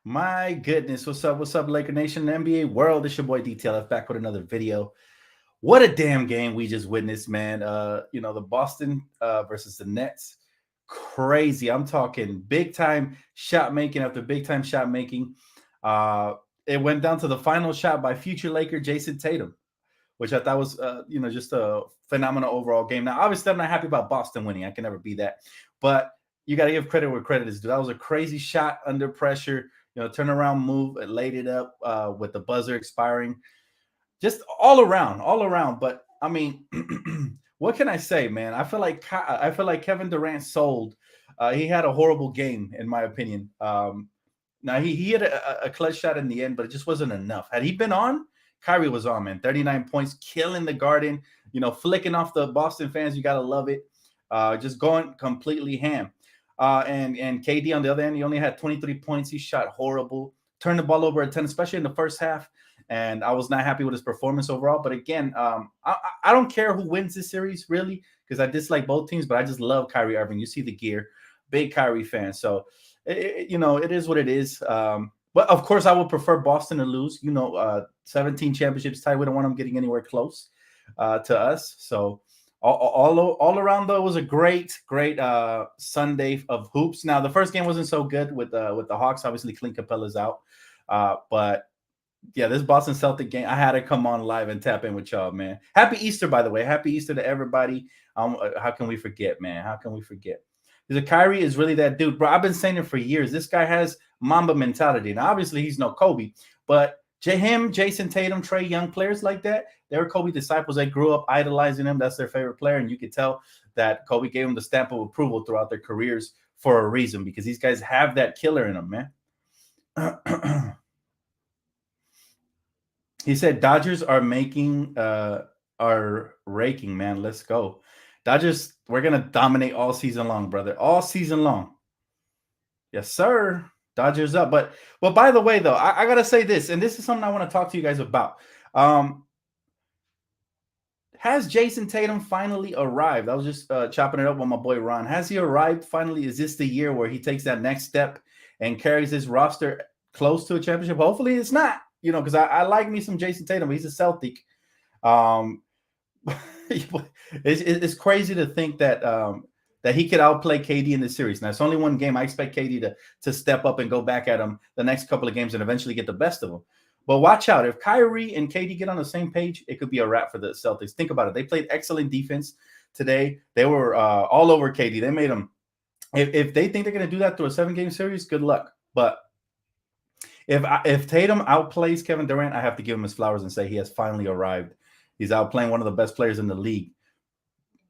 My goodness, what's up? What's up, Laker Nation, the NBA world? It's your boy DTLF back with another video. What a damn game we just witnessed, man. The Boston versus the Nets. Crazy. I'm talking big time shot making after big time shot making. Uh, it went down to the final shot by future Laker Jason Tatum, which I thought was just a phenomenal overall game. Now, obviously, I'm not happy about Boston winning. I can never be that. But you got to give credit where credit is due. That was a crazy shot under pressure, turnaround move. It laid it up with the buzzer expiring. Just all around, all around. But I mean, what can I say, man? I feel like Kevin Durant sold. He had a horrible game, in my opinion. Now he had a clutch shot in the end, but it just wasn't enough. Had he been on, Kyrie was on, man. 39 points, killing the Garden, flicking off the Boston fans. You got to love it. Just going completely ham. And KD on the other end, he only had 23 points. He shot horrible, turned the ball over a ton, especially in the first half. And I was not happy with his performance overall. But again, I don't care who wins this series, really, because I dislike both teams, but I just love Kyrie Irving. You see the gear, big Kyrie fan. So, it is what it is. But of course, I would prefer Boston to lose. 17 championships tied. We don't want them getting anywhere close to us. So all around, though, it was a great Sunday of hoops. Now, the first game wasn't so good with the Hawks. Obviously, Clint Capella's out. But yeah, this Boston Celtic game, I had to come on live and tap in with y'all, man. Happy Easter, by the way. Happy Easter to everybody. How can we forget, man? How can we forget? Because Kyrie is really that dude, bro. I've been saying it for years. This guy has Mamba mentality. Now, obviously, he's no Kobe, but him, Jason Tatum, Trae Young, players like that, they were Kobe disciples. They grew up idolizing him. That's their favorite player, and you could tell that Kobe gave them the stamp of approval throughout their careers for a reason, because these guys have that killer in them, man. He said Dodgers are raking, man. Let's go. Dodgers, we're gonna dominate all season long, brother. All season long. Yes, sir. Dodgers up. But by the way, though, I gotta say this, and this is something I want to talk to you guys about. Has Jason Tatum finally arrived? I was just chopping it up with my boy Ron. Has he arrived finally? Is this the year where he takes that next step and carries his roster close to a championship? Hopefully it's not, because I like me some Jason Tatum. He's a Celtic. It's crazy to think that that he could outplay KD in this series. Now, it's only one game. I expect KD to step up and go back at him the next couple of games and eventually get the best of him. But watch out. If Kyrie and KD get on the same page, it could be a wrap for the Celtics. Think about it. They played excellent defense today. They were all over KD. They made him. If they think they're going to do that through a 7-game series, good luck. But if Tatum outplays Kevin Durant, I have to give him his flowers and say he has finally arrived. He's outplaying one of the best players in the league.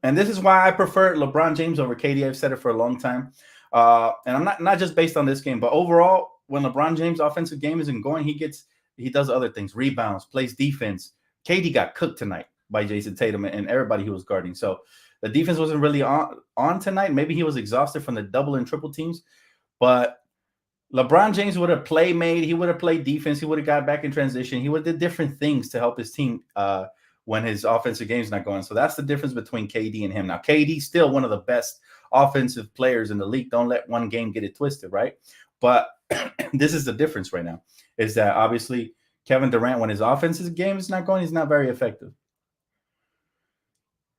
And this is why I prefer LeBron James over KD. I've said it for a long time. And I'm not just based on this game, but overall, when LeBron James' offensive game isn't going, he does other things, rebounds, plays defense. KD got cooked tonight by Jason Tatum and everybody he was guarding. So the defense wasn't really on tonight. Maybe he was exhausted from the double and triple teams. But LeBron James would have made. He would have played defense. He would have got back in transition. He would have did different things to help his team when his offensive game's not going. So that's the difference between KD and him. Now, KD's still one of the best offensive players in the league. Don't let one game get it twisted, right? But this is the difference right now, is that obviously Kevin Durant, when his offensive game is not going, he's not very effective.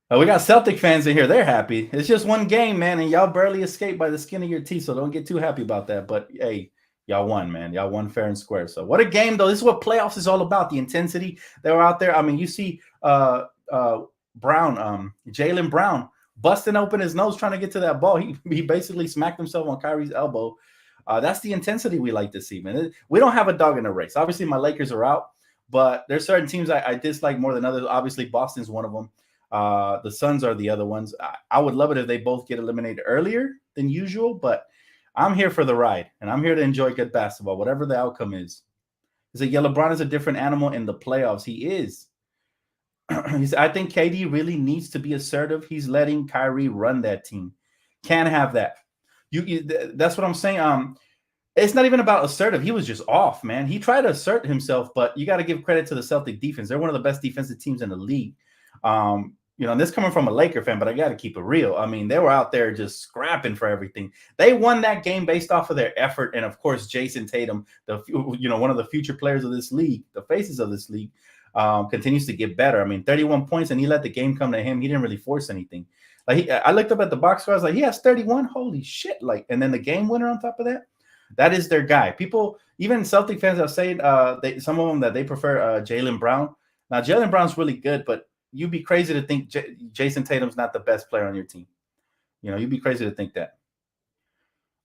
We got Celtic fans in here. They're happy. It's just one game, man, and y'all barely escaped by the skin of your teeth, so don't get too happy about that. But, hey, y'all won, man. Y'all won fair and square. So what a game, though. This is what playoffs is all about, the intensity that were out there. I mean, you see Jaylen Brown busting open his nose trying to get to that ball. He basically smacked himself on Kyrie's elbow. That's the intensity we like to see, man. We don't have a dog in the race. Obviously, my Lakers are out, but there's certain teams I dislike more than others. Obviously, Boston's one of them. The Suns are the other ones. I would love it if they both get eliminated earlier than usual, but I'm here for the ride, and I'm here to enjoy good basketball, whatever the outcome is. He said, yeah, LeBron is a different animal in the playoffs. He is. He said, I think KD really needs to be assertive. He's letting Kyrie run that team. Can't have that. That's what I'm saying. It's not even about assertive. He was just off, man. He tried to assert himself, but you got to give credit to the Celtic defense. They're one of the best defensive teams in the league. and this coming from a Laker fan, but I got to keep it real. I mean, they were out there just scrapping for everything. They won that game based off of their effort, and of course, Jason Tatum, one of the future players of this league, the faces of this league, continues to get better. I mean, 31 points, and he let the game come to him. He didn't really force anything. I looked up at the box score. I was like, he has 31. Holy shit! And then the game winner on top of that. That is their guy. People, even Celtic fans have said some of them that they prefer Jaylen Brown. Now, Jaylen Brown's really good, but you'd be crazy to think Jason Tatum's not the best player on your team. You'd be crazy to think that.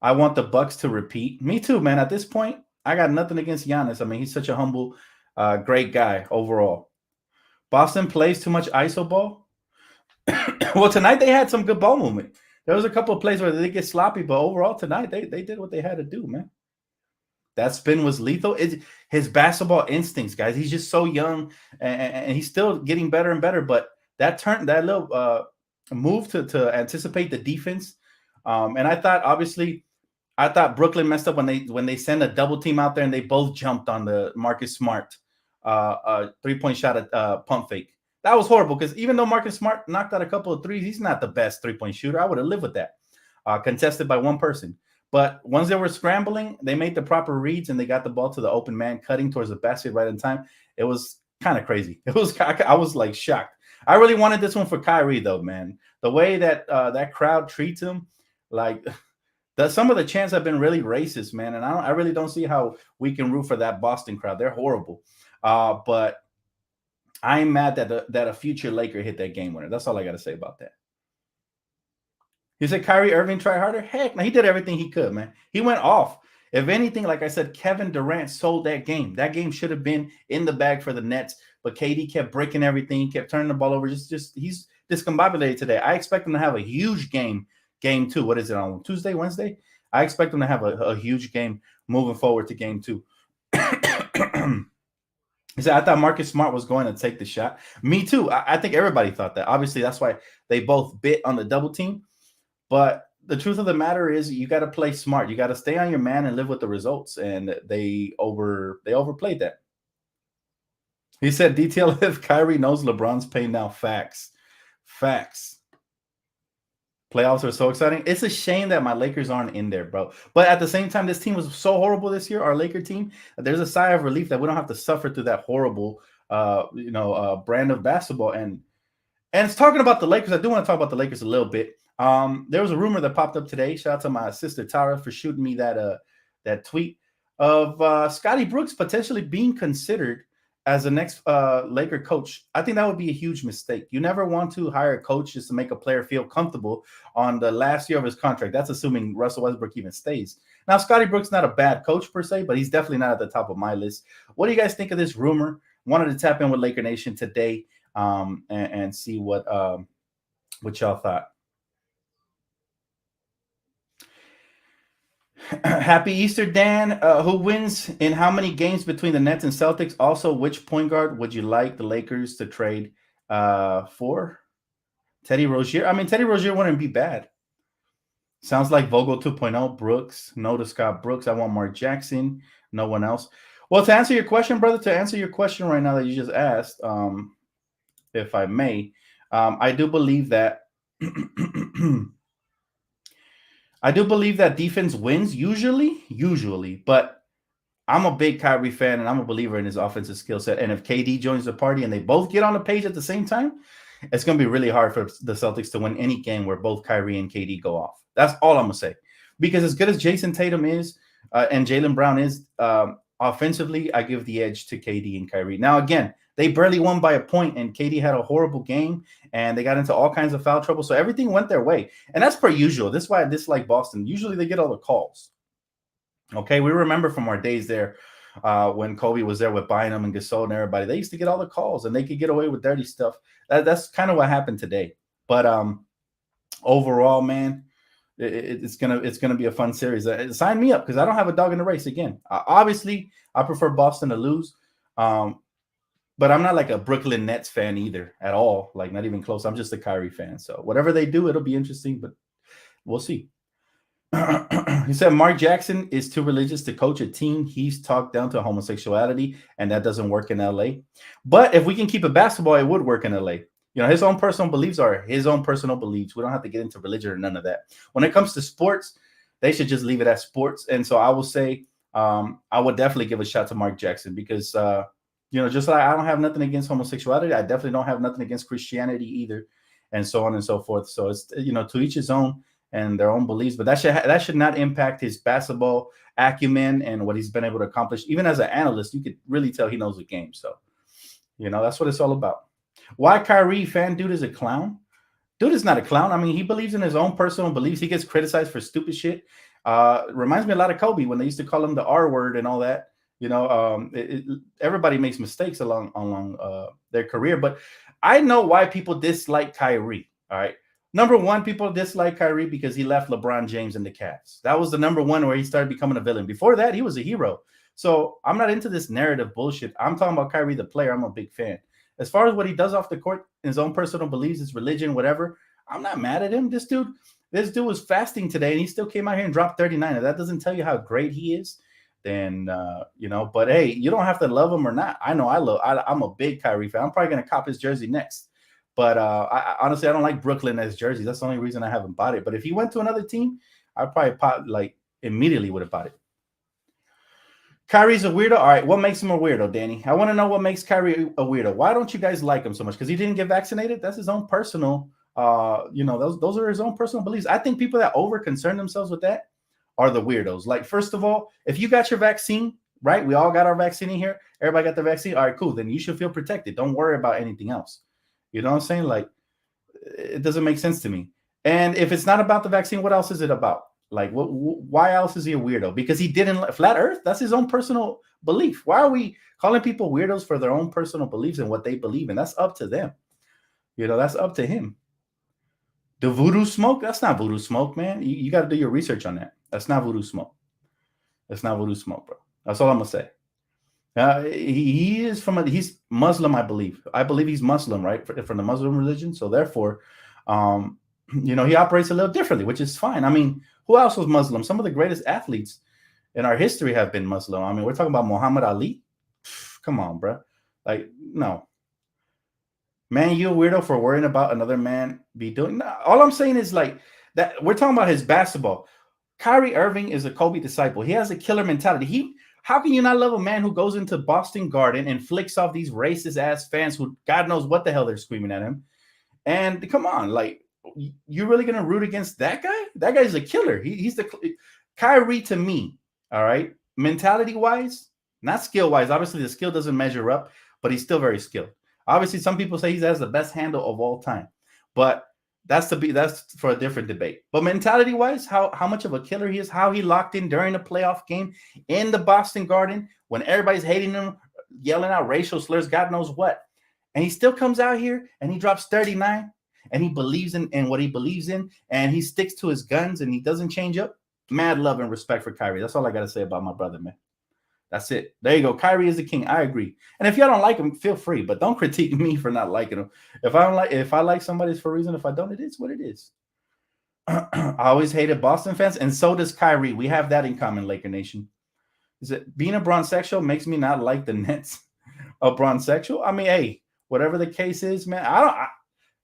I want the Bucks to repeat. Me too, man. At this point, I got nothing against Giannis. I mean, he's such a humble, great guy overall. Boston plays too much iso ball. Well, tonight they had some good ball movement. There was a couple of plays where they get sloppy, but overall tonight they did what they had to do, man. That spin was lethal. His basketball instincts, guys. He's just so young, and he's still getting better and better. But that little move to anticipate the defense, and I thought Brooklyn messed up when they send a double team out there and they both jumped on the Marcus Smart 3-point shot at pump fake. That was horrible because even though Marcus Smart knocked out a couple of threes, he's not the best 3-point shooter. I would have lived with that. Contested by one person. But once they were scrambling, they made the proper reads and they got the ball to the open man, cutting towards the basket right in time. It was kind of crazy. I was like shocked. I really wanted this one for Kyrie though, man. The way that that crowd treats him, like some of the chants have been really racist, man. And I really don't see how we can root for that Boston crowd. They're horrible. But I'm mad that a future Laker hit that game winner. That's all I got to say about that. You said Kyrie Irving try harder? Heck, no, he did everything he could, man. He went off. If anything, like I said, Kevin Durant sold that game. That game should have been in the bag for the Nets, but KD kept breaking everything. He kept turning the ball over. He's discombobulated today. I expect him to have a huge game 2. What is it, on Tuesday, Wednesday? I expect him to have a huge game moving forward to game 2. He said, I thought Marcus Smart was going to take the shot. Me too. I think everybody thought that. Obviously, that's why they both bit on the double team. But the truth of the matter is you got to play smart. You got to stay on your man and live with the results. And they overplayed that. He said, detail if Kyrie knows LeBron's pain now. Facts. Playoffs are so exciting. It's a shame that my Lakers aren't in there, bro. But at the same time, this team was so horrible this year, our Laker team. There's a sigh of relief that we don't have to suffer through that horrible, brand of basketball. And it's talking about the Lakers. I do want to talk about the Lakers a little bit. There was a rumor that popped up today. Shout out to my sister Tara for shooting me that tweet of Scotty Brooks potentially being considered as the next Laker coach. I think that would be a huge mistake. You never want to hire a coach just to make a player feel comfortable on the last year of his contract. That's assuming Russell Westbrook even stays. Now, Scotty Brooks not a bad coach per se, but he's definitely not at the top of my list. What do you guys think of this rumor? Wanted to tap in with Laker Nation today and see what y'all thought. Happy Easter, Dan. Who wins in how many games between the Nets and Celtics? Also, which point guard would you like the Lakers to trade for? Teddy Rozier. I mean, Teddy Rozier wouldn't be bad. Sounds like Vogel 2.0. Brooks. No to Scott Brooks. I want Mark Jackson. No one else. Well, to answer your question, brother, right now that you just asked, if I may, I do believe that I do believe that defense wins usually, but I'm a big Kyrie fan and I'm a believer in his offensive skill set. And if KD joins the party and they both get on the page at the same time, it's going to be really hard for the Celtics to win any game where both Kyrie and KD go off. That's all I'm going to say. Because as good as Jason Tatum is and Jaylen Brown is offensively, I give the edge to KD and Kyrie. Now, again, they barely won by a point, and KD had a horrible game, and they got into all kinds of foul trouble. So everything went their way. And that's per usual. This is why I dislike Boston. Usually they get all the calls. Okay, we remember from our days there when Kobe was there with Bynum and Gasol and everybody. They used to get all the calls, and they could get away with dirty stuff. That's kind of what happened today. But overall, man, it's gonna be a fun series. Sign me up because I don't have a dog in the race again. Obviously, I prefer Boston to lose. But I'm not like a Brooklyn Nets fan either at all, like not even close. I'm just a Kyrie fan. So whatever they do, it'll be interesting, but we'll see. He said Mark Jackson is too religious to coach a team. He's talked down to homosexuality, and that doesn't work in LA. But if we can keep it basketball, it would work in LA. You know, his own personal beliefs are his own personal beliefs. We don't have to get into religion or none of that. When it comes to sports, they should just leave it at sports. And so I will say, I would definitely give a shout to Mark Jackson because, you know, just like I don't have nothing against homosexuality, I definitely don't have nothing against Christianity either, and so on and so forth. So it's, you know, to each his own and their own beliefs, but that should not impact his basketball acumen and what he's been able to accomplish. Even as an analyst, you could really tell he knows the game. So, you know, that's what it's all about. Why Kyrie fan dude is a clown? Dude is not a clown. I mean, he believes in his own personal beliefs. He gets criticized for stupid shit. Reminds me a lot of Kobe when they used to call him the R word and all that. You know, everybody makes mistakes along their career, but I know why people dislike Kyrie. All right. Number one, people dislike Kyrie because he left LeBron James in the Cavs. That was the number one where he started becoming a villain. Before that, he was a hero. So I'm not into this narrative bullshit. I'm talking about Kyrie, the player. I'm a big fan. As far as what he does off the court, his own personal beliefs, his religion, whatever, I'm not mad at him. This dude was fasting today, and he still came out here and dropped 39. If that doesn't tell you how great he is, then you know. But hey, you don't have to love him or not. I know I'm a big Kyrie fan. I'm probably gonna cop his jersey next. But honestly, I don't like Brooklyn as jerseys. That's the only reason I haven't bought it. But if he went to another team, I probably immediately would have bought it. Kyrie's a weirdo. All right, what makes him a weirdo, Danny? I want to know what makes Kyrie a weirdo. Why don't you guys like him so much? Because he didn't get vaccinated. That's his own personal. You know, those are his own personal beliefs. I think people that over concern themselves with that are the weirdos. Like, first of all, if you got your vaccine, right? We all got our vaccine in here. Everybody got the vaccine. All right, cool. Then you should feel protected. Don't worry about anything else. You know what I'm saying? Like, it doesn't make sense to me. And if it's not about the vaccine, what else is it about? Like, why else is he a weirdo? Because he didn't flat Earth. That's his own personal belief. Why are we calling people weirdos for their own personal beliefs and what they believe in? That's up to them. You know, that's up to him. The voodoo smoke? That's not voodoo smoke, man. You got to do your research on that. That's not voodoo smoke. That's not voodoo smoke, bro. That's all I'm gonna say. He's Muslim, I believe. I believe he's Muslim, right? From the Muslim religion. So therefore, you know, he operates a little differently, which is fine. I mean, who else was Muslim? Some of the greatest athletes in our history have been Muslim. I mean, we're talking about Muhammad Ali. Come on, bro. Like, no. Man, you a weirdo for worrying about another man be doing. No, all I'm saying is like that. We're talking about his basketball. Kyrie Irving is a Kobe disciple. He has a killer mentality. How can you not love a man who goes into Boston Garden and flicks off these racist ass fans who God knows what the hell they're screaming at him? And come on, like, you're really gonna root against that guy? That guy's a killer. He's the Kyrie to me. All right, mentality wise, not skill wise. Obviously, the skill doesn't measure up, but he's still very skilled. Obviously, some people say he has the best handle of all time, but that's for a different debate. But mentality wise, how much of a killer he is, how he locked in during the playoff game in the Boston Garden when everybody's hating him, yelling out racial slurs, God knows what. And he still comes out here and he drops 39 and he believes in what he believes in and he sticks to his guns and he doesn't change up. Mad love and respect for Kyrie. That's all I got to say about my brother, man. That's it. There you go. Kyrie is the king. I agree. And if y'all don't like him, feel free, but don't critique me for not liking him. If I like somebody, it's for a reason. If I don't, it is what it is. I always hated Boston fans, and so does Kyrie. We have that in common, Laker Nation. Is it being a bronsexual makes me not like the Nets? A bronsexual? I mean, hey, whatever the case is, man.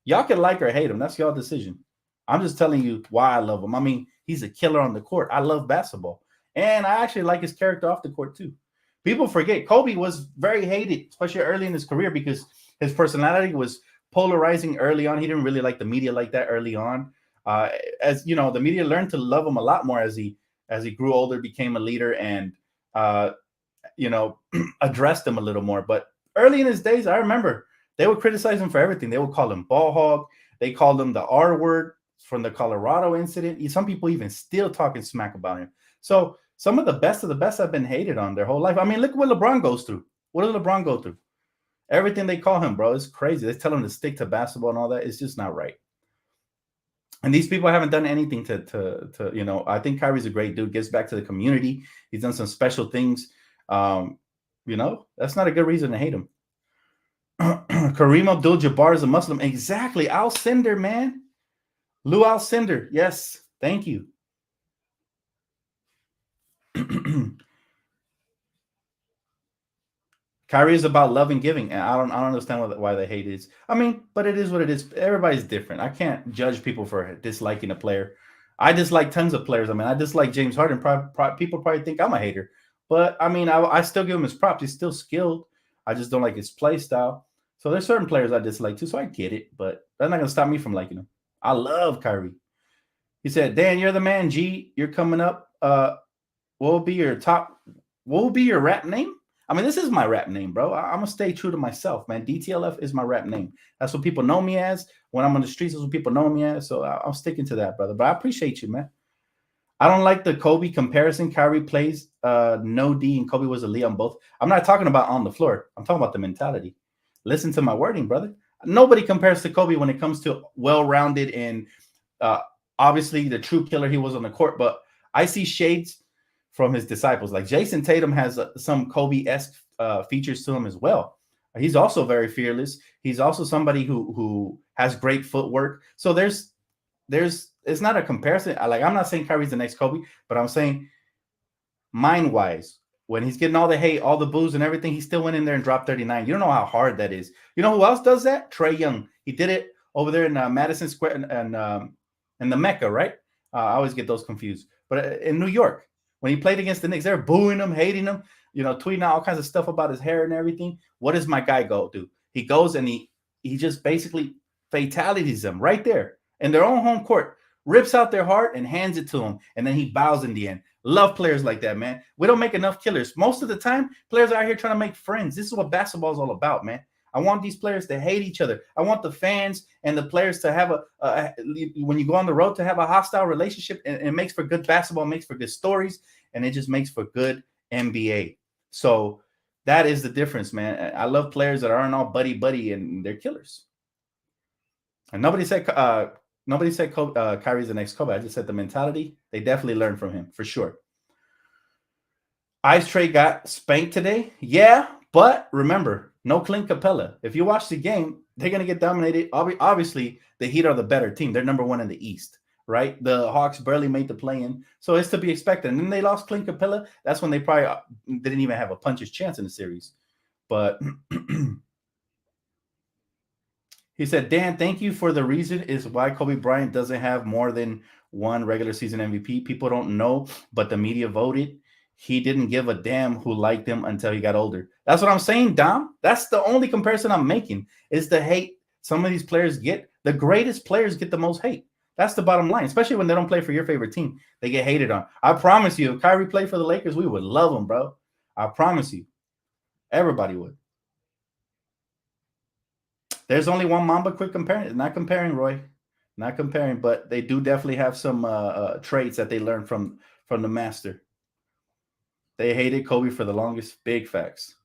Y'all can like or hate him. That's y'all decision. I'm just telling you why I love him. I mean, he's a killer on the court. I love basketball. And I actually like his character off the court, too. People forget Kobe was very hated, especially early in his career, because his personality was polarizing early on. He didn't really like the media like that early on. As you know, the media learned to love him a lot more as he grew older, became a leader, and you know, addressed him a little more. But early in his days, I remember they would criticize him for everything. They would call him ball hog. They called him the R word from the Colorado incident. Some people even still talking smack about him. So some of the best have been hated on their whole life. I mean, look what LeBron goes through. What did LeBron go through? Everything they call him, bro, is crazy. They tell him to stick to basketball and all that. It's just not right. And these people haven't done anything to you know, I think Kyrie's a great dude, gives back to the community. He's done some special things. You know, that's not a good reason to hate him. Kareem Abdul-Jabbar is a Muslim. Exactly. Alcindor, man. Lou Alcindor. Yes. Thank you. Kyrie is about love and giving, and I don't understand why they hate it. I mean, but it is what it is. Everybody's different. I can't judge people for disliking a player. I dislike tons of players. I mean, I dislike James Harden. People probably think I'm a hater, but I mean, I still give him his props. He's still skilled. I just don't like his play style. So there's certain players I dislike too. So I get it, but that's not gonna stop me from liking him. I love Kyrie. He said, "Dan, you're the man. G, you're coming up. What will be your top? What will be your rap name?" I mean, this is my rap name, bro. I'm gonna stay true to myself, man. DTLF is my rap name. That's what people know me as. When I'm on the streets, that's what people know me as. So I'm sticking to that, brother. But I appreciate you, man. I don't like the Kobe comparison. Kyrie plays no D and Kobe was a Lee on both. I'm not talking about on the floor. I'm talking about the mentality. Listen to my wording, brother. Nobody compares to Kobe when it comes to well-rounded and uh, obviously the true killer he was on the court. But I see shades from his disciples. Like Jason Tatum has some Kobe-esque features to him as well. He's also very fearless. He's also somebody who has great footwork. So there's it's not a comparison. Like I'm not saying Kyrie's the next Kobe, but I'm saying mind-wise, when he's getting all the hate, all the boos and everything, he still went in there and dropped 39. You don't know how hard that is. You know who else does that? Trae Young. He did it over there in Madison Square and the Mecca, right? I always get those confused. But in New York, when he played against the Knicks, they're booing him, hating him, tweeting out all kinds of stuff about his hair and everything. What does my guy go do? He goes and he just basically fatalities them right there in their own home court, rips out their heart and hands it to him, and then he bows in the end. Love players like that, man. We don't make enough killers. Most of the time, players are out here trying to make friends. This is what basketball is all about, man. I want these players to hate each other. I want the fans and the players to have when you go on the road, to have a hostile relationship, and it makes for good basketball, makes for good stories, and it just makes for good NBA. So that is the difference, man. I love players that aren't all buddy and they're killers. And nobody said Kyrie's the next Kobe. I just said the mentality. They definitely learned from him for sure. Ice Tray got spanked today. Yeah, but remember, no Clint Capella. If you watch the game, they're going to get dominated. Obviously, the Heat are the better team. They're number one in the East, right? The Hawks barely made the play-in, so it's to be expected. And then they lost Clint Capella. That's when they probably didn't even have a puncher's chance in the series. But he said, Dan, thank you for the reason is why Kobe Bryant doesn't have more than one regular season MVP. People don't know, but the media voted. He didn't give a damn who liked him until he got older. That's what I'm saying, Dom. That's the only comparison I'm making is the hate some of these players get. The greatest players get the most hate. That's the bottom line, especially when they don't play for your favorite team. They get hated on. I promise you, if Kyrie played for the Lakers, we would love him, bro. I promise you. Everybody would. There's only one Mamba. Quit comparing. Not comparing, Roy. Not comparing, but they do definitely have some traits that they learned from the master. They hated Kobe for the longest. Big facts.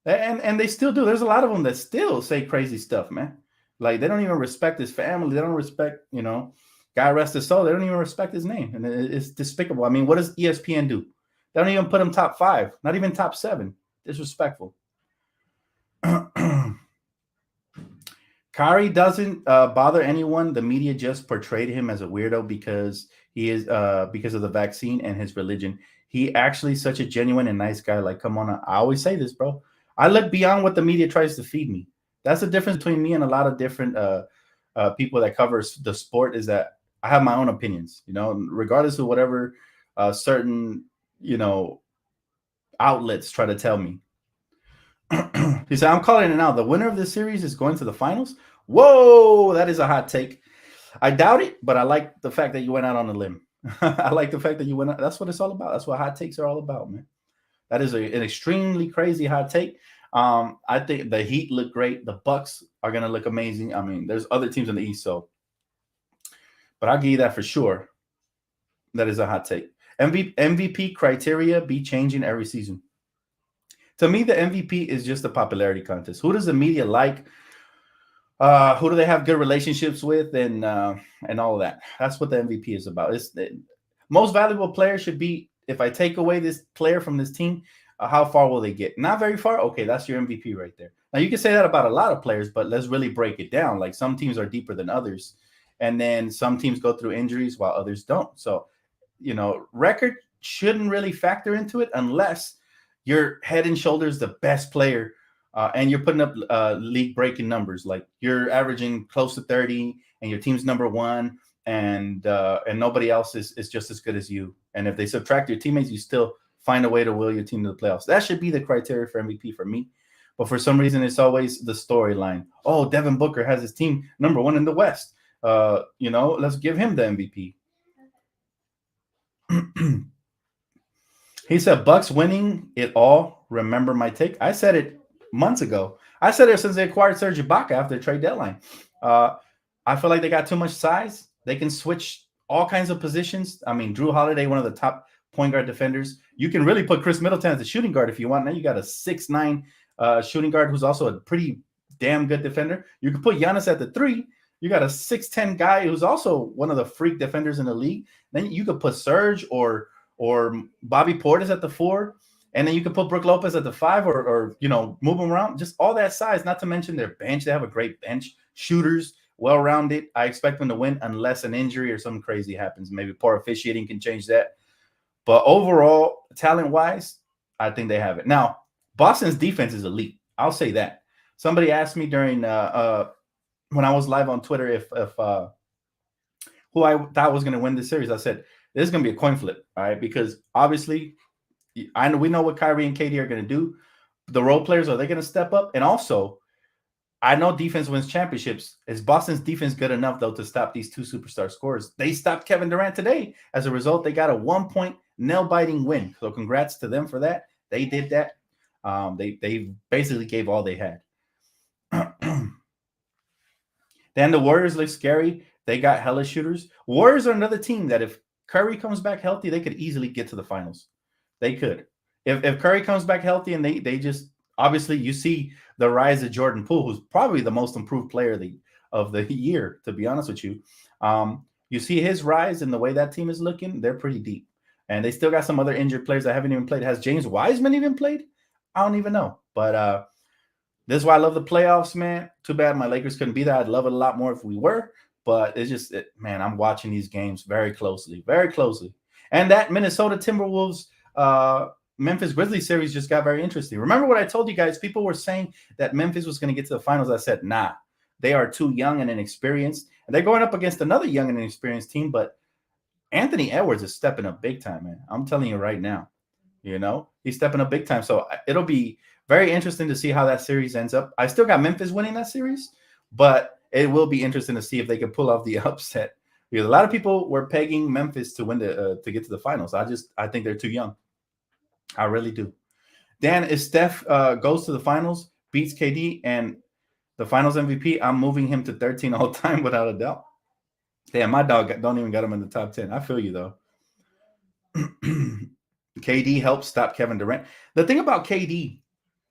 And they still do. There's a lot of them that still say crazy stuff, man. Like they don't even respect his family. They don't respect, God rest his soul. They don't even respect his name. And it's despicable. I mean, what does ESPN do? They don't even put him top 5, not even top 7. Disrespectful. Kyrie doesn't bother anyone. The media just portrayed him as a weirdo because he is because of the vaccine and his religion. He actually such a genuine and nice guy. Like, come on. I always say this, bro. I look beyond what the media tries to feed me. That's the difference between me and a lot of different people that covers the sport is that I have my own opinions, regardless of whatever certain, outlets try to tell me. He said, I'm calling it now. The winner of this series is going to the finals. Whoa, that is a hot take. I doubt it, but I like the fact that you went out on a limb. I like the fact that you went out. That's what it's all about. That's what hot takes are all about, man. That is an extremely crazy hot take. I think the Heat look great. The Bucks are going to look amazing. I mean, there's other teams in the East, but I'll give you that for sure. That is a hot take. MVP criteria be changing every season. To me, the MVP is just a popularity contest. Who does the media like? Who do they have good relationships with, and all of that? That's what the MVP is about. It's the most valuable player should be. If I take away this player from this team, how far will they get? Not very far. Okay, that's your MVP right there. Now you can say that about a lot of players, but let's really break it down. Like some teams are deeper than others, and then some teams go through injuries while others don't. So, record shouldn't really factor into it unless you're head and shoulders the best player, and you're putting up league breaking numbers. Like you're averaging close to 30, and your team's number one, and nobody else is just as good as you. And if they subtract your teammates, you still find a way to will your team to the playoffs. That should be the criteria for MVP for me. But for some reason, it's always the storyline. Oh, Devin Booker has his team number one in the West. Let's give him the MVP. He said, Bucks winning it all. Remember my take? I said it months ago. I said it since they acquired Serge Ibaka after the trade deadline. I feel like they got too much size. They can switch all kinds of positions. I mean, Drew Holiday, one of the top point guard defenders. You can really put Chris Middleton as a shooting guard if you want. Now you got a 6'9" shooting guard who's also a pretty damn good defender. You can put Giannis at the 3. You got a 6'10" guy who's also one of the freak defenders in the league. Then you could put Serge or Bobby Portis at the 4, and then you could put Brook Lopez at the 5, or move them around. Just all that size. Not to mention their bench. They have a great bench. Shooters, well-rounded. I expect them to win unless an injury or something crazy happens. Maybe poor officiating can change that. But overall, talent-wise, I think they have it. Now, Boston's defense is elite. I'll say that. Somebody asked me during when I was live on Twitter if who I thought was going to win this series. I said, this is going to be a coin flip, all right? Because obviously, we know what Kyrie and KD are going to do. The role players, are they going to step up? And also, I know defense wins championships. Is Boston's defense good enough, though, to stop these two superstar scorers? They stopped Kevin Durant today. As a result, they got a 1-point nail-biting win. So congrats to them for that. They did that. They basically gave all they had. Then the Warriors look scary. They got hella shooters. Warriors are another team that if Curry comes back healthy, they could easily get to the finals. They could. If Curry comes back healthy and they just obviously you see the rise of Jordan Poole, who's probably the most improved player of the year, to be honest with you. You see his rise and the way that team is looking, they're pretty deep. And they still got some other injured players that haven't even played. Has James Wiseman even played? I don't even know. But this is why I love the playoffs, man. Too bad my Lakers couldn't be there. I'd love it a lot more if we were. But it's just, man, I'm watching these games very closely, very closely. And that Minnesota Timberwolves Memphis Grizzlies series just got very interesting. Remember what I told you guys? People were saying that Memphis was going to get to the finals. I said, nah, they are too young and inexperienced. And they're going up against another young and inexperienced team. But Anthony Edwards is stepping up big time, man. I'm telling you right now. He's stepping up big time. So it'll be very interesting to see how that series ends up. I still got Memphis winning that series, but it will be interesting to see if they can pull off the upset. Because a lot of people were pegging Memphis to win to get to the finals. I think they're too young. I really do. Dan, if Steph goes to the finals, beats KD, and the finals MVP, I'm moving him to 13 all time without a doubt. Damn, my dog don't even got him in the top 10. I feel you, though. KD helped stop Kevin Durant. The thing about KD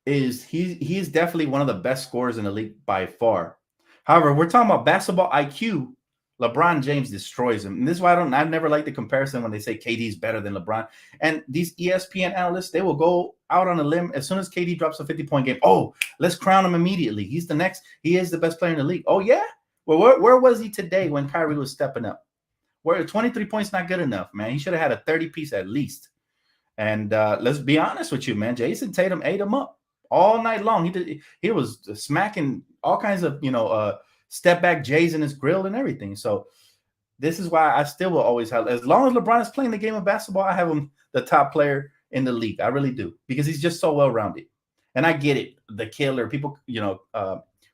is he's definitely one of the best scorers in the league by far. However, we're talking about basketball IQ. LeBron James destroys him. And this is why I've never liked the comparison when they say KD is better than LeBron. And these ESPN analysts, they will go out on a limb as soon as KD drops a 50-point game. Oh, let's crown him immediately. He's the next. He is the best player in the league. Oh, yeah? Well, where was he today when Kyrie was stepping up? Where 23 points not good enough, man. He should have had a 30-piece at least. And let's be honest with you, man. Jason Tatum ate him up all night long. He was smacking all kinds of, step back J's in his grill and everything. So this is why I still will always have, as long as LeBron is playing the game of basketball, I have him the top player in the league. I really do, because he's just so well-rounded. And I get it. The killer, people,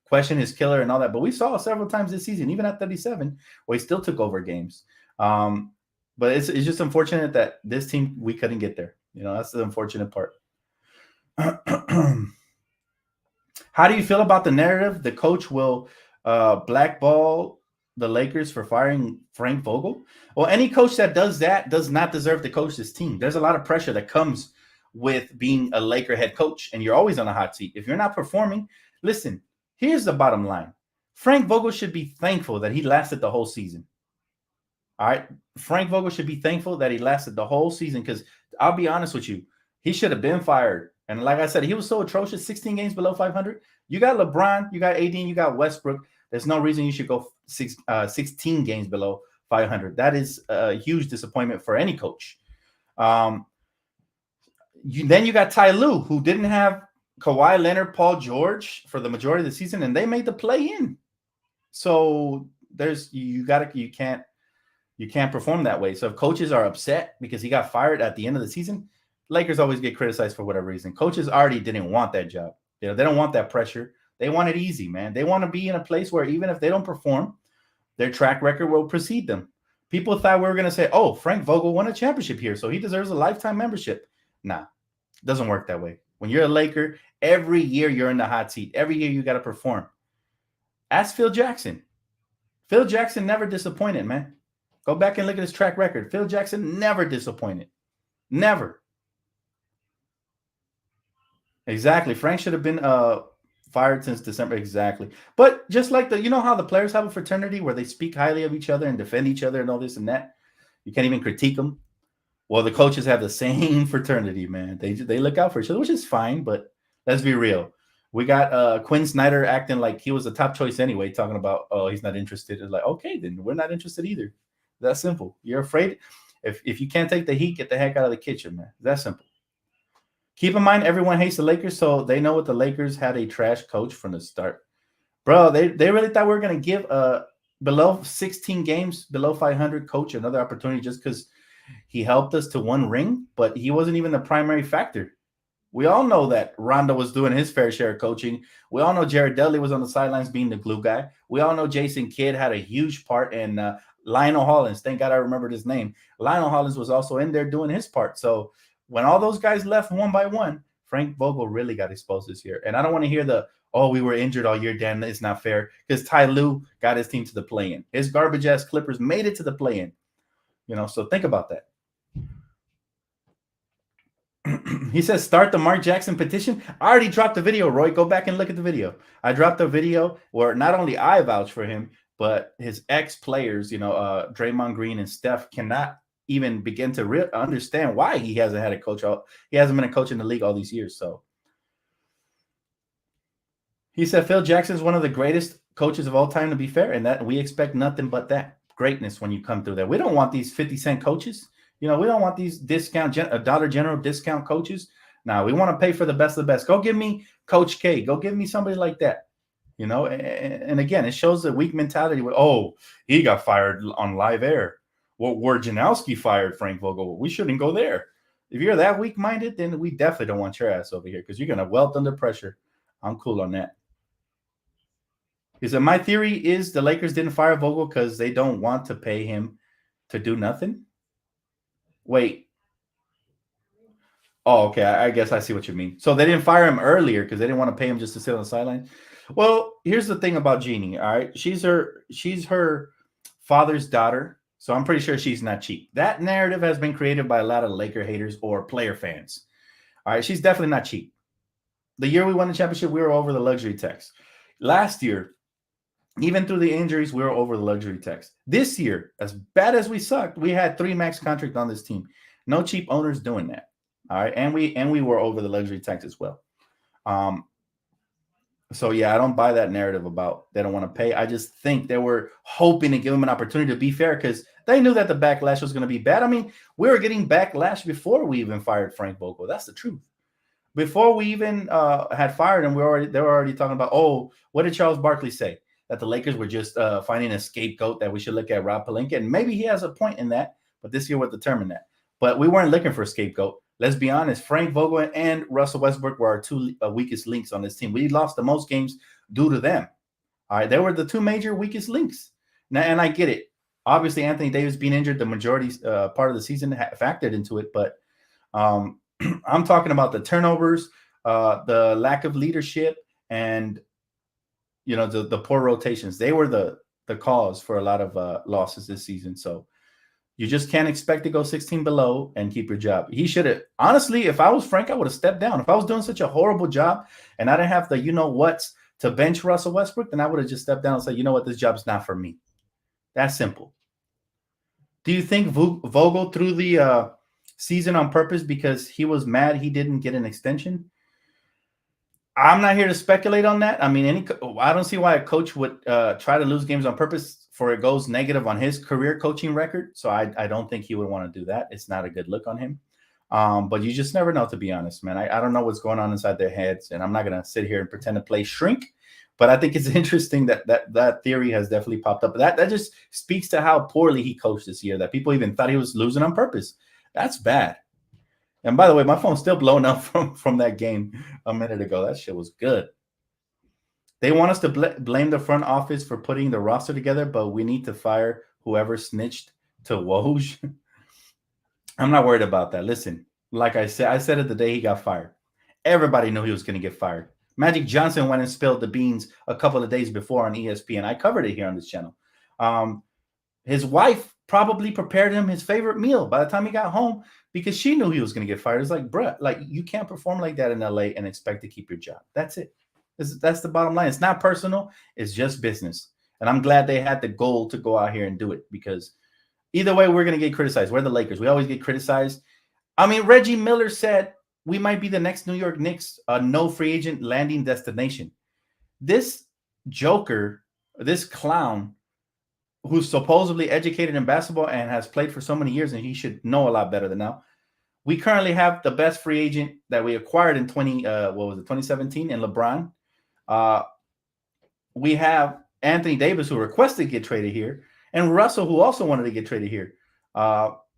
question his killer and all that. But we saw several times this season, even at 37, where he still took over games. But it's just unfortunate that this team, we couldn't get there. That's the unfortunate part. How do you feel about the narrative? The coach will blackball the Lakers for firing Frank Vogel? Well, any coach that does that does not deserve to coach this team. There's a lot of pressure that comes with being a Laker head coach, and you're always on a hot seat. If you're not performing, listen, here's the bottom line. Frank Vogel should be thankful that he lasted the whole season. All right? Frank Vogel should be thankful that he lasted the whole season, because I'll be honest with you, he should have been fired. And like I said, he was so atrocious, 16 games below 500. You got LeBron, you got AD, you got Westbrook. There's no reason you should go 16 games below 500. That is a huge disappointment for any coach. Then you got Ty Lue, who didn't have Kawhi Leonard, Paul George for the majority of the season, and they made the play in. So there's you can't perform that way. So if coaches are upset because he got fired at the end of the season, Lakers always get criticized for whatever reason. Coaches already didn't want that job. They don't want that pressure. They want it easy, man. They want to be in a place where even if they don't perform, their track record will precede them. People thought we were going to say, oh, Frank Vogel won a championship here, so he deserves a lifetime membership. Nah, it doesn't work that way. When you're a Laker, every year you're in the hot seat. Every year you got to perform. Ask Phil Jackson. Phil Jackson never disappointed, man. Go back and look at his track record. Phil Jackson never disappointed. Never. Exactly. Frank should have been fired since December. Exactly. But just like you know how the players have a fraternity where they speak highly of each other and defend each other and all this and that? You can't even critique them. Well, the coaches have the same fraternity, man. They look out for each other, which is fine, but let's be real. We got Quinn Snyder acting like he was a top choice anyway, talking about, oh, he's not interested. It's like, okay, then we're not interested either. That's simple. You're afraid. If you can't take the heat, get the heck out of the kitchen, man. That's simple. Keep in mind, everyone hates the Lakers, so they know what the Lakers had a trash coach from the start. Bro, they really thought we were going to give below 16 games, below 500 coach another opportunity just because he helped us to one ring, but he wasn't even the primary factor. We all know that Rondo was doing his fair share of coaching. We all know Jared Dudley was on the sidelines being the glue guy. We all know Jason Kidd had a huge part, and Lionel Hollins, thank God I remembered his name. Lionel Hollins was also in there doing his part. So when all those guys left one by one, Frank Vogel really got exposed this year. And I don't want to hear oh, we were injured all year, Dan. It's not fair. Because Ty Lue got his team to the play-in. His garbage-ass Clippers made it to the play-in. So think about that. He says, start the Mark Jackson petition. I already dropped the video, Roy. Go back and look at the video. I dropped a video where not only I vouch for him, but his ex-players, Draymond Green and Steph, cannot even begin to understand why he hasn't had a coach. He hasn't been a coach in the league all these years. So he said, Phil Jackson is one of the greatest coaches of all time, to be fair, and that we expect nothing but that greatness when you come through there. We don't want these 50-cent coaches. We don't want these Dollar General discount coaches. Now, we want to pay for the best of the best. Go give me Coach K. Go give me somebody like that. And again, it shows the weak mentality. He got fired on live air. Well, Wojnarowski fired Frank Vogel. We shouldn't go there. If you're that weak-minded, then we definitely don't want your ass over here because you're going to welt under pressure. I'm cool on that. He said, my theory is the Lakers didn't fire Vogel because they don't want to pay him to do nothing. Wait. Oh, okay. I guess I see what you mean. So they didn't fire him earlier because they didn't want to pay him just to sit on the sideline. Well, here's the thing about Jeannie. All right, she's her father's daughter, so I'm pretty sure she's not cheap. That narrative has been created by a lot of Laker haters or player fans. All right, she's definitely not cheap. The year we won the championship, we were over the luxury tax. Last year, even through the injuries, we were over the luxury tax. This year, as bad as we sucked, we had 3 max contracts on this team. No cheap owners doing that. All right, and we were over the luxury tax as well. So yeah, I don't buy that narrative about they don't want to pay. I just think they were hoping to give him an opportunity to be fair because they knew that the backlash was going to be bad. I mean, we were getting backlash before we even fired Frank Vogel. That's the truth. Before we even had fired him, they were already talking about, what did Charles Barkley say? That the Lakers were just finding a scapegoat, that we should look at Rob Pelinka. And maybe he has a point in that, but this year we'll determine that. But we weren't looking for a scapegoat. Let's be honest. Frank Vogel and Russell Westbrook were our 2 weakest links on this team. We lost the most games due to them. All right, they were the 2 major weakest links. Now, and I get it. Obviously, Anthony Davis being injured, the majority part of the season factored into it. But I'm talking about the turnovers, the lack of leadership, and the poor rotations. They were the cause for a lot of losses this season. So you just can't expect to go 16 below and keep your job. He should have, honestly, if I was Frank, I would have stepped down. If I was doing such a horrible job and I didn't have the whats to bench Russell Westbrook, then I would have just stepped down and said, you know what, this job's not for me. That's simple. Do you think Vogel threw the season on purpose because he was mad he didn't get an extension? I'm not here to speculate on that. I mean, I don't see why a coach would try to lose games on purpose for it goes negative on his career coaching record. So I don't think he would want to do that. It's not a good look on him. But you just never know, to be honest, man. I don't know what's going on inside their heads, and I'm not gonna sit here and pretend to play shrink. But I think it's interesting that theory has definitely popped up. That just speaks to how poorly he coached this year. That people even thought he was losing on purpose. That's bad. And by the way, my phone's still blowing up from that game a minute ago. That shit was good. They want us to blame the front office for putting the roster together, but we need to fire whoever snitched to Woj. I'm not worried about that. Listen, like I said it the day he got fired. Everybody knew he was going to get fired. Magic Johnson went and spilled the beans a couple of days before on ESPN. I covered it here on this channel. His wife probably prepared him his favorite meal by the time he got home because she knew he was going to get fired. It's like, bruh, like you can't perform like that in LA and expect to keep your job. That's it. That's the bottom line. It's not personal. It's just business. And I'm glad they had the goal to go out here and do it because either way, we're going to get criticized. We're the Lakers. We always get criticized. I mean, Reggie Miller said we might be the next New York Knicks, no free agent landing destination. This joker, this clown, who's supposedly educated in basketball and has played for so many years, and he should know a lot better than now. We currently have the best free agent that we acquired in 2017 in LeBron. We have Anthony Davis, who requested to get traded here, and Russell, who also wanted to get traded here.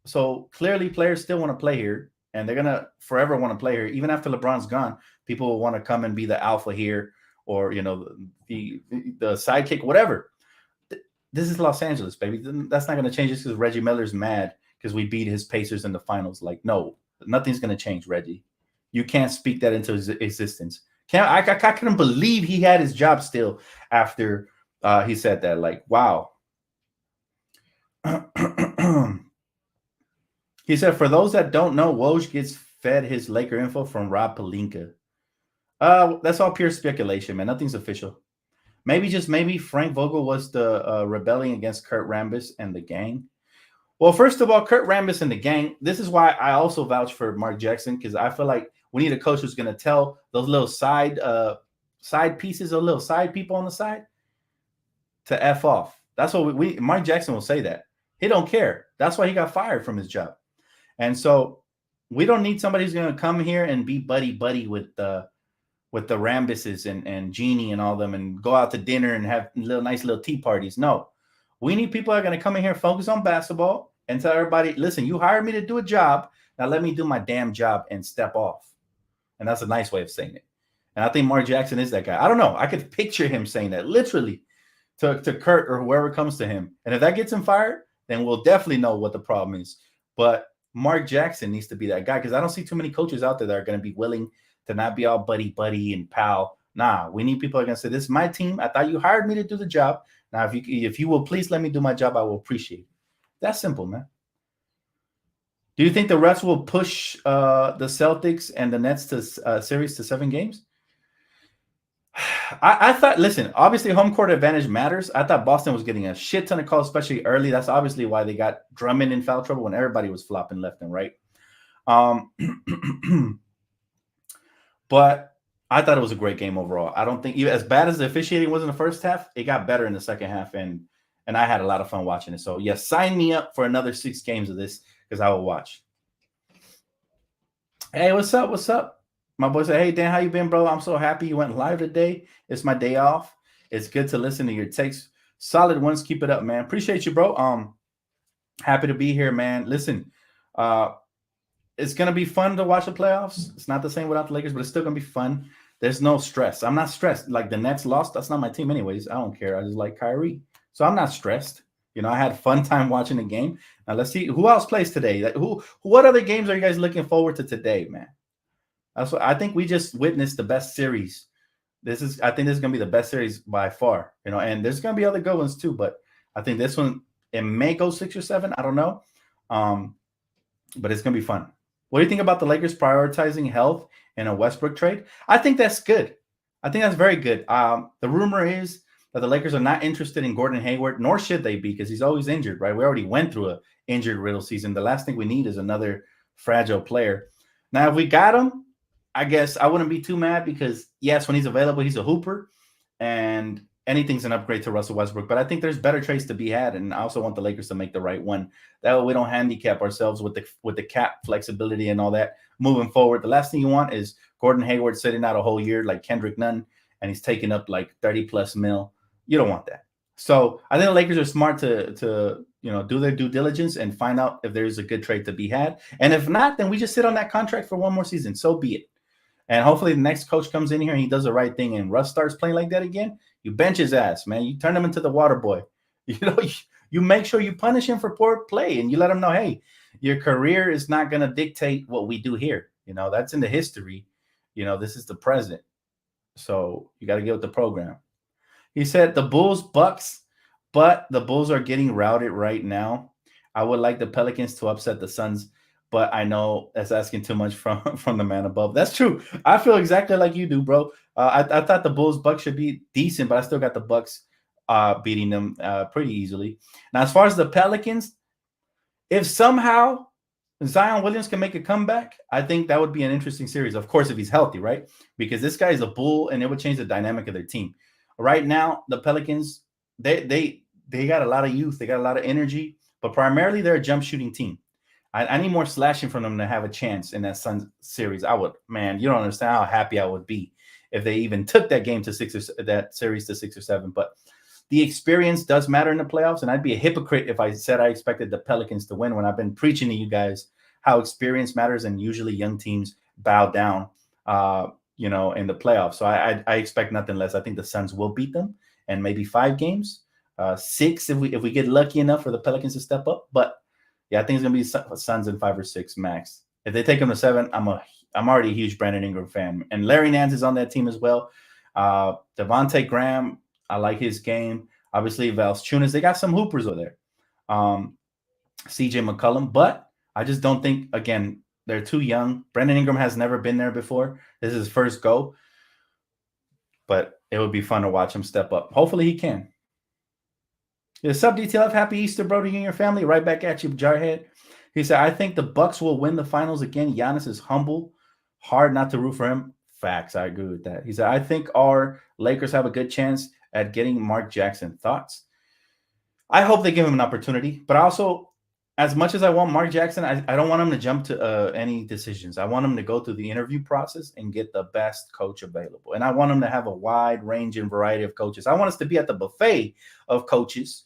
So clearly players still want to play here, and they're going to forever want to play here. Even after LeBron's gone, people will want to come and be the alpha here or, you know, the sidekick, whatever. This is Los Angeles, baby. That's not going to change just because Reggie Miller's mad because we beat his Pacers in the finals. Like, no, nothing's going to change, Reggie. You can't speak that into existence. I couldn't believe he had his job still after he said that. Like, wow. He said, for those that don't know, Woj gets fed his Laker info from Rob Pelinka. That's all pure speculation, man. Nothing's official. Maybe Frank Vogel was the rebelling against Kurt Rambis and the gang. Well, first of all, Kurt Rambis and the gang, this is why I also vouch for Mark Jackson, because I feel like we need a coach who's going to tell those little side pieces or little side people on the side to F off. That's what Mark Jackson will say that. He don't care. That's why he got fired from his job. And so we don't need somebody who's going to come here and be buddy with the Rambises and Jeannie and all them and go out to dinner and have nice little tea parties. No, we need people that are going to come in here, focus on basketball and tell everybody, listen, you hired me to do a job. Now let me do my damn job and step off. And that's a nice way of saying it. And I think Mark Jackson is that guy. I don't know. I could picture him saying that literally to Kurt or whoever comes to him. And if that gets him fired, then we'll definitely know what the problem is. But Mark Jackson needs to be that guy because I don't see too many coaches out there that are going to be willing to not be all buddy and pal. Nah, we need people that are going to say, this is my team. I thought you hired me to do the job. Now, if you will please let me do my job, I will appreciate it. That's simple, man. Do you think the refs will push the Celtics and the Nets to series to 7 games? I thought, listen, obviously home court advantage matters. I thought Boston was getting a shit ton of calls, especially early. That's obviously why they got Drummond in foul trouble when everybody was flopping left and right. But I thought it was a great game overall. I don't think, even as bad as the officiating was in the first half, it got better in the second half, and I had a lot of fun watching it. So, yes, sign me up for another 6 games of this because I will watch. Hey, what's up? What's up? My boy said, hey, Dan, how you been, bro? I'm so happy you went live today. It's my day off. It's good to listen to your takes. Solid ones. Keep it up, man. Appreciate you, bro. Happy to be here, man. Listen, it's going to be fun to watch the playoffs. It's not the same without the Lakers, but it's still going to be fun. There's no stress. I'm not stressed. Like the Nets lost. That's not my team anyways. I don't care. I just like Kyrie. So I'm not stressed. You know, I had a fun time watching the game. Now let's see who else plays today. What other games are you guys looking forward to today, man? That's what I think. We just witnessed the best series. I think this is going to be the best series by far, you know, and there's going to be other good ones too, but I think this one, it may go 6 or 7. I don't know. But it's going to be fun. What do you think about the Lakers prioritizing health in a Westbrook trade? I think that's good. I think that's very good. The rumor is that the Lakers are not interested in Gordon Hayward, nor should they be, because he's always injured, right? We already went through an injured riddle season. The last thing we need is another fragile player. Now, if we got him, I guess I wouldn't be too mad because, yes, when he's available, he's a hooper. And anything's an upgrade to Russell Westbrook, but I think there's better trades to be had, and I also want the Lakers to make the right one. That way we don't handicap ourselves with the cap flexibility and all that moving forward. The last thing you want is Gordon Hayward sitting out a whole year like Kendrick Nunn, and he's taking up like 30 plus mil. You don't want that. So I think the Lakers are smart to do their due diligence and find out if there's a good trade to be had. And if not, then we just sit on that contract for one more season. So be it. And hopefully the next coach comes in here and he does the right thing and Russ starts playing like that again. You bench his ass, man. You turn him into the water boy. You make sure you punish him for poor play and you let him know, hey, your career is not going to dictate what we do here. That's in the history. This is the present. So you got to get with the program. He said the Bulls, Bucks, but the Bulls are getting routed right now. I would like the Pelicans to upset the Suns, but I know that's asking too much from the man above. That's true. I feel exactly like you do, bro. I thought the Bulls, Bucks should be decent, but I still got the Bucks beating them pretty easily. Now, as far as the Pelicans, if somehow Zion Williams can make a comeback, I think that would be an interesting series. Of course, if he's healthy, right? Because this guy is a bull, and it would change the dynamic of their team. Right now, the Pelicans, they got a lot of youth. They got a lot of energy, but primarily they're a jump shooting team. I need more slashing from them to have a chance in that Suns series. You don't understand how happy I would be if they even took that game to that series to 6 or 7. But the experience does matter in the playoffs, and I'd be a hypocrite if I said I expected the Pelicans to win when I've been preaching to you guys how experience matters, and usually young teams bow down, in the playoffs. So I expect nothing less. I think the Suns will beat them, and maybe 5 games, 6 if we get lucky enough for the Pelicans to step up. But yeah, I think it's gonna be Suns in 5 or 6 max. If they take them to 7, I'm already a huge Brandon Ingram fan, and Larry Nance is on that team as well. Devontae Graham, I like his game. Obviously, Valanciunas, they got some hoopers over there. CJ McCollum, but I just don't think, again, they're too young. Brandon Ingram has never been there before. This is his first go, but it would be fun to watch him step up. Hopefully he can. Yeah, sub DTLF, happy Easter, bro, to you and your family. Right back at you, Jarhead. He said, I think the Bucks will win the finals again. Giannis is humble. Hard not to root for him. Facts. I agree with that. He said, I think our Lakers have a good chance at getting Mark Jackson. Thoughts? I hope they give him an opportunity, but also, as much as I want Mark Jackson, I don't want him to jump to any decisions. I want him to go through the interview process and get the best coach available. And I want him to have a wide range and variety of coaches. I want us to be at the buffet of coaches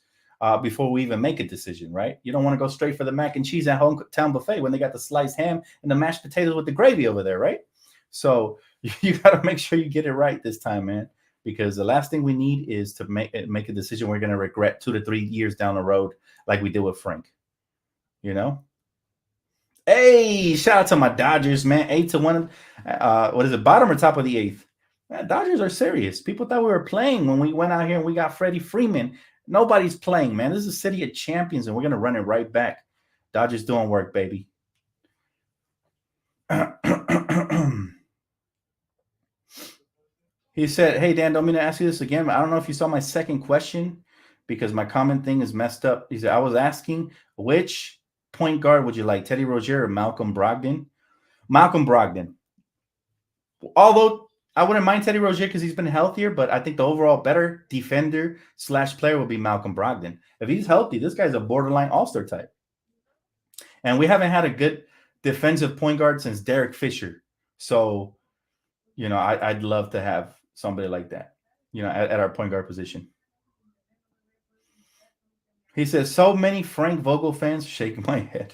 before we even make a decision, right? You don't want to go straight for the mac and cheese at hometown buffet when they got the sliced ham and the mashed potatoes with the gravy over there, right? So you got to make sure you get it right this time, man, because the last thing we need is to make a decision we're going to regret 2 to 3 years down the road, like we did with Frank. Hey, shout out to my Dodgers, man. 8-1. What is it? Bottom or top of the 8th? Man, Dodgers are serious. People thought we were playing when we went out here and we got Freddie Freeman. Nobody's playing, man. This is a city of champions, and we're going to run it right back. Dodgers doing work, baby. He said, hey, Dan, don't mean to ask you this again, but I don't know if you saw my second question because my comment thing is messed up. He said, I was asking, which point guard would you like, Teddy Rozier or Malcolm Brogdon? Malcolm Brogdon. Although I wouldn't mind Teddy Rozier because he's been healthier, but I think the overall better defender / player will be Malcolm Brogdon. If he's healthy, this guy's a borderline all-star type. And we haven't had a good defensive point guard since Derek Fisher. So, I'd love to have somebody like that, at our point guard position. He says, so many Frank Vogel fans shake my head.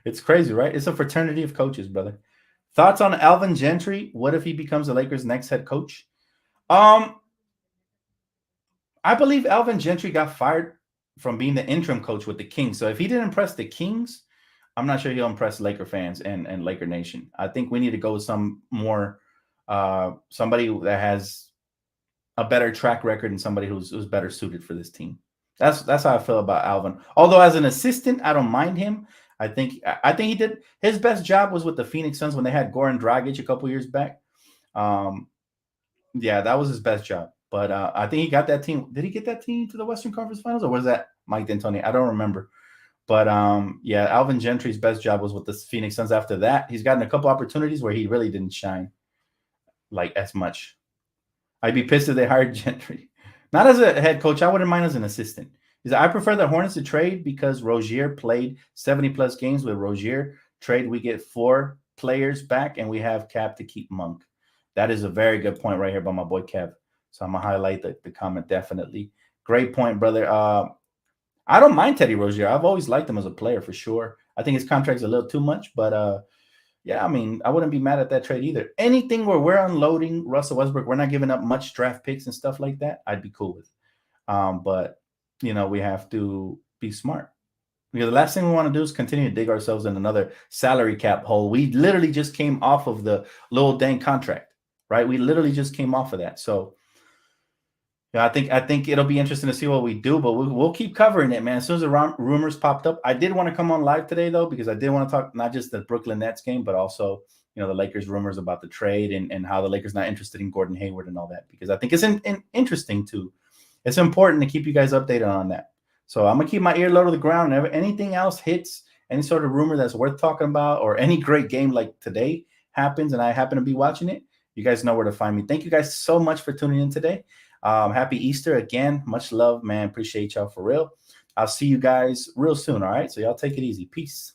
It's crazy, right? It's a fraternity of coaches, brother. Thoughts on Alvin Gentry? What if he becomes the Lakers' next head coach? I believe Alvin Gentry got fired from being the interim coach with the Kings. So if he didn't impress the Kings, I'm not sure he'll impress Laker fans and Laker Nation. I think we need to go with some more somebody that has a better track record and somebody who's better suited for this team. That's how I feel about Alvin. Although as an assistant, I don't mind him. I think he did his best job was with the Phoenix Suns when they had Goran Dragic a couple years back. Yeah, that was his best job. But I think he got that team. Did he get that team to the Western Conference Finals, or was that Mike D'Antoni? I don't remember. But yeah, Alvin Gentry's best job was with the Phoenix Suns. After that, he's gotten a couple opportunities where he really didn't shine like as much. I'd be pissed if they hired Gentry. Not as a head coach. I wouldn't mind as an assistant. I prefer the Hornets to trade because Rozier played 70 plus games with Rozier. Trade, we get 4 players back, and we have Cap to keep Monk. That is a very good point right here by my boy Kev. So I'm gonna highlight the comment definitely. Great point, brother. I don't mind Teddy Rozier. I've always liked him as a player for sure. I think his contract's a little too much, but yeah, I mean, I wouldn't be mad at that trade either. Anything where we're unloading Russell Westbrook, we're not giving up much draft picks and stuff like that, I'd be cool with. But we have to be smart. Because the last thing we want to do is continue to dig ourselves in another salary cap hole. We literally just came off of the Lil Dang contract, right? We literally just came off of that. So yeah, I think it'll be interesting to see what we do, but we'll keep covering it, man. As soon as the rumors popped up, I did want to come on live today though, because I did want to talk not just the Brooklyn Nets game, but also the Lakers rumors about the trade and how the Lakers not interested in Gordon Hayward and all that, because I think it's interesting too. It's important to keep you guys updated on that. So I'm gonna keep my ear low to the ground. If anything else hits, any sort of rumor that's worth talking about, or any great game like today happens, and I happen to be watching it, you guys know where to find me. Thank you guys so much for tuning in today. Happy Easter again. Much love, man. Appreciate y'all for real. I'll see you guys real soon. All right. So y'all take it easy. Peace.